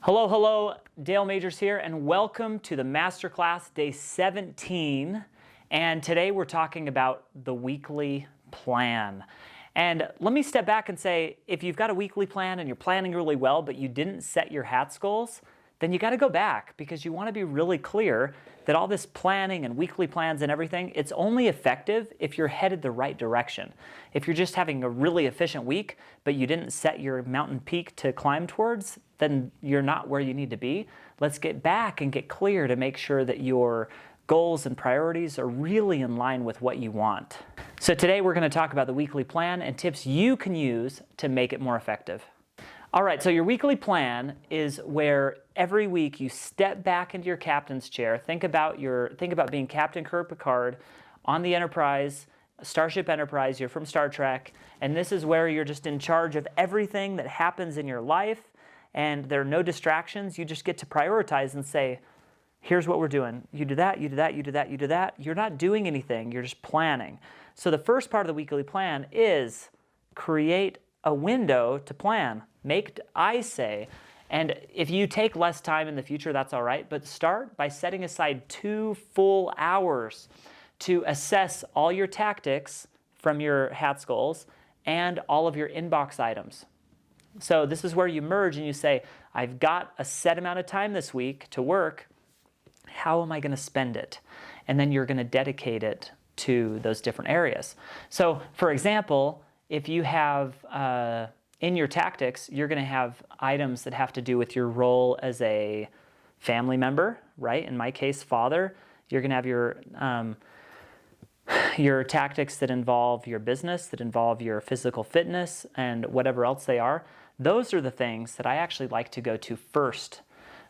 Hello, hello, Dale Majors here, and welcome to the Masterclass Day 17. And today we're talking about the weekly plan. And let me step back and say, if you've got a weekly plan and you're planning really well, but you didn't set your HATS goals, then you got to go back because you want to be really clear that all this planning and weekly plans and everything, it's only effective if you're headed the right direction. If you're just having a really efficient week, but you didn't set your mountain peak to climb towards, then you're not where you need to be. Let's get back and get clear to make sure that your goals and priorities are really in line with what you want. So today we're going to talk about the weekly plan and tips you can use to make it more effective. All right, so your weekly plan is where every week you step back into your captain's chair, think about being Captain Kirk Picard on the Enterprise, Starship Enterprise, you're from Star Trek, and this is where you're just in charge of everything that happens in your life, and there are no distractions. You just get to prioritize and say, here's what we're doing. You do that, you do that, you do that, you do that. You're not doing anything, you're just planning. So the first part of the weekly plan is create a window to plan. I say, and if you take less time in the future, that's all right, but start by setting aside 2 full hours to assess all your tactics from your HATS goals and all of your inbox items. So this is where you merge and you say, I've got a set amount of time this week to work. How am I going to spend it? And then you're going to dedicate it to those different areas. So for example, if you have in your tactics, you're going to have items that have to do with your role as a family member, right? In my case, father. You're going to have your tactics that involve your business, that involve your physical fitness, and whatever else they are. Those are the things that I actually like to go to first.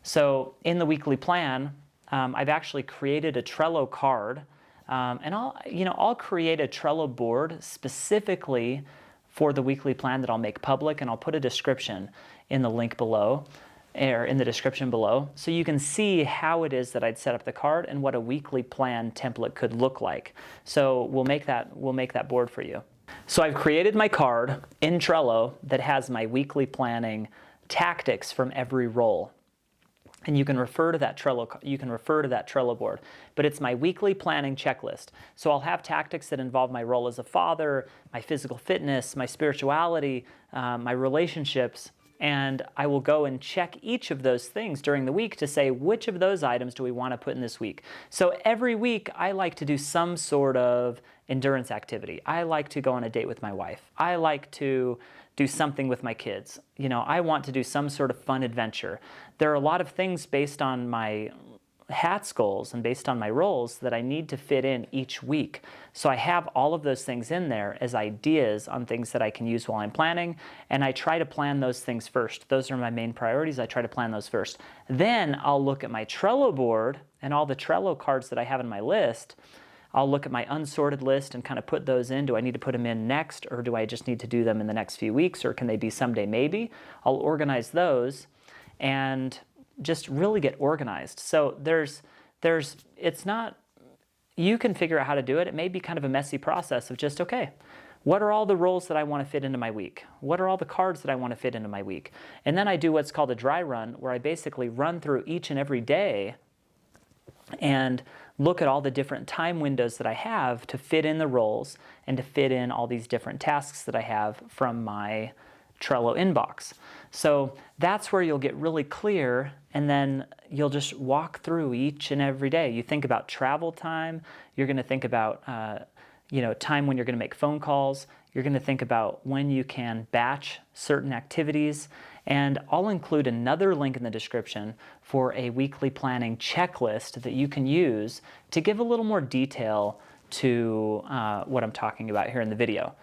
So in the weekly plan, I've actually created a Trello card, and I'll create a Trello board specifically for the weekly plan that I'll make public, and I'll put a description in the link below, or in the description below, so you can see how it is that I'd set up the card and what a weekly plan template could look like. So we'll make that board for you. So I've created my card in Trello that has my weekly planning tactics from every role. And you can refer to that Trello board, but it's my weekly planning checklist. So I'll have tactics that involve my role as a father, my physical fitness, my spirituality, my relationships, and I will go and check each of those things during the week to say which of those items do we want to put in this week. So every week I like to do some sort of endurance activity. I like to go on a date with my wife. I like to do something with my kids. I want to do some sort of fun adventure. There are a lot of things based on my HATS goals and based on my roles that I need to fit in each week. So I have all of those things in there as ideas on things that I can use while I'm planning, and I try to plan those things first. Those are my main priorities. I try to plan those first. Then I'll look at my Trello board and all the Trello cards that I have in my list. I'll look at my unsorted list and kind of put those in. Do I need to put them in next, or do I just need to do them in the next few weeks, or can they be someday maybe? I'll organize those and just really get organized. So it's not, you can figure out how to do it. It may be kind of a messy process of just, okay, what are all the roles that I want to fit into my week? What are all the cards that I want to fit into my week? And then I do what's called a dry run, where I basically run through each and every day and look at all the different time windows that I have to fit in the roles and to fit in all these different tasks that I have from my Trello inbox. So that's where you'll get really clear, and then you'll just walk through each and every day. You think about travel time, you're going to think about time when you're going to make phone calls, you're going to think about when you can batch certain activities, and I'll include another link in the description for a weekly planning checklist that you can use to give a little more detail to what I'm talking about here in the video.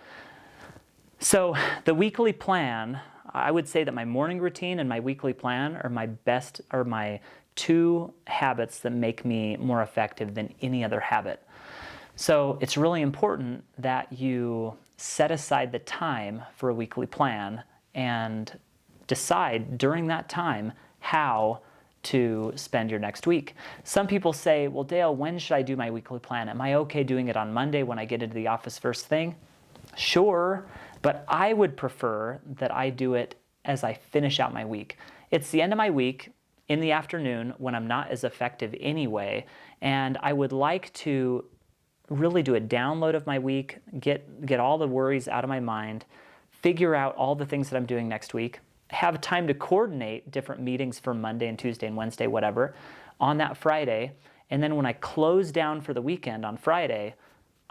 So the weekly plan, I would say that my morning routine and my weekly plan are my 2 habits that make me more effective than any other habit. So it's really important that you set aside the time for a weekly plan and decide during that time how to spend your next week. Some people say, well, Dale, when should I do my weekly plan? Am I okay doing it on Monday when I get into the office first thing? Sure, but I would prefer that I do it as I finish out my week. it's the end of my week in the afternoon when I'm not as effective anyway, and I would like to really do a download of my week, get all the worries out of my mind, figure out all the things that I'm doing next week, have time to coordinate different meetings for Monday and Tuesday and Wednesday, whatever, on that Friday. And then when I close down for the weekend on Friday,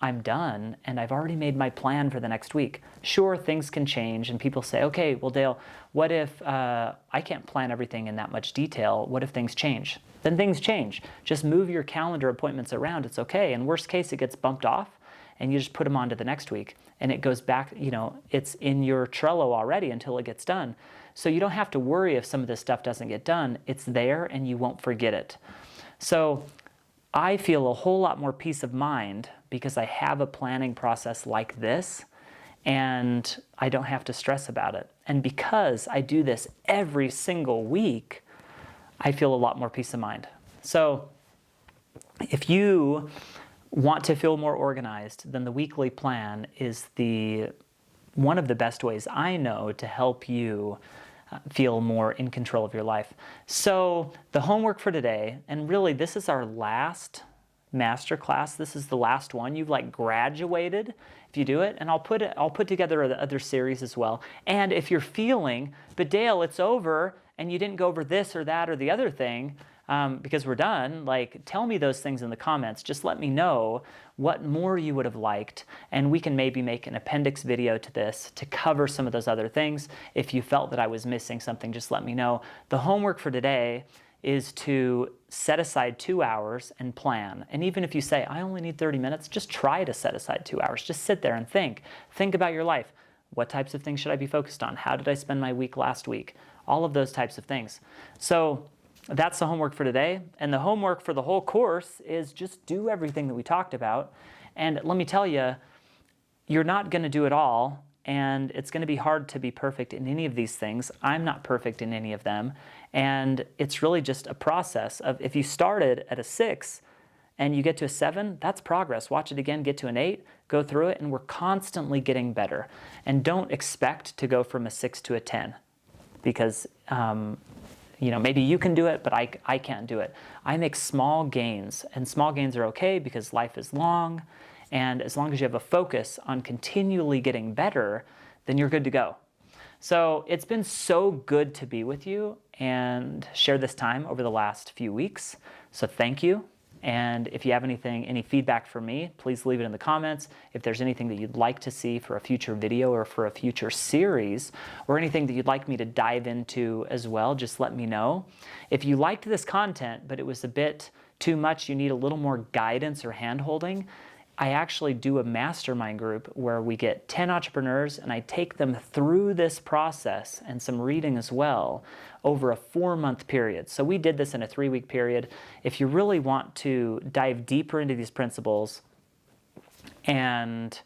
I'm done and I've already made my plan for the next week. Sure, things can change and people say, okay, well, Dale, what if I can't plan everything in that much detail? What if things change? Then things change. Just move your calendar appointments around. It's okay. In worst case, it gets bumped off and you just put them on to the next week and it goes back, it's in your Trello already until it gets done. So you don't have to worry if some of this stuff doesn't get done. It's there and you won't forget it. So I feel a whole lot more peace of mind because I have a planning process like this and I don't have to stress about it. And because I do this every single week, I feel a lot more peace of mind. So if you want to feel more organized, then the weekly plan is one of the best ways I know to help you feel more in control of your life. So the homework for today, and really this is our last masterclass. This is the last one. You've graduated if you do it, and I'll put together the other series as well. And if you're feeling, but Dale, it's over, and you didn't go over this or that or the other thing because we're done, tell me those things in the comments. Just let me know what more you would have liked, and we can maybe make an appendix video to this to cover some of those other things. If you felt that I was missing something, just let me know. The homework for today is to set aside 2 hours and plan. And even if you say, I only need 30 minutes, just try to set aside 2 hours. Just sit there and think. Think about your life. What types of things should I be focused on? How did I spend my week last week? All of those types of things. So that's the homework for today. And the homework for the whole course is just do everything that we talked about. And let me tell you, you're not going to do it all. And it's going to be hard to be perfect in any of these things. I'm not perfect in any of them. And it's really just a process of, if you started at a 6 and you get to a 7, that's progress. Watch it again, get to an 8, go through it, and we're constantly getting better. And don't expect to go from a 6 to a 10 because, maybe you can do it, but I can't do it. I make small gains, and small gains are okay because life is long. And as long as you have a focus on continually getting better, then you're good to go. So it's been so good to be with you and share this time over the last few weeks. So thank you. And if you have any feedback for me, please leave it in the comments. If there's anything that you'd like to see for a future video or for a future series, or anything that you'd like me to dive into as well, just let me know. If you liked this content, but it was a bit too much, you need a little more guidance or hand-holding, I actually do a mastermind group where we get 10 entrepreneurs and I take them through this process and some reading as well over a 4-month period. So we did this in a 3-week period. If you really want to dive deeper into these principles and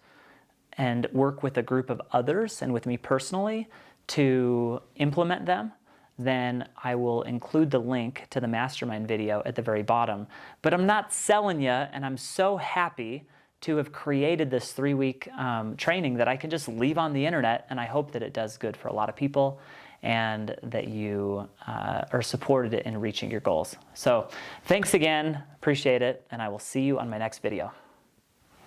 work with a group of others and with me personally to implement them, then I will include the link to the mastermind video at the very bottom. But I'm not selling you, and I'm so happy to have created this 3-week training that I can just leave on the internet, and I hope that it does good for a lot of people and that you are supported in reaching your goals. So thanks again, appreciate it, and I will see you on my next video.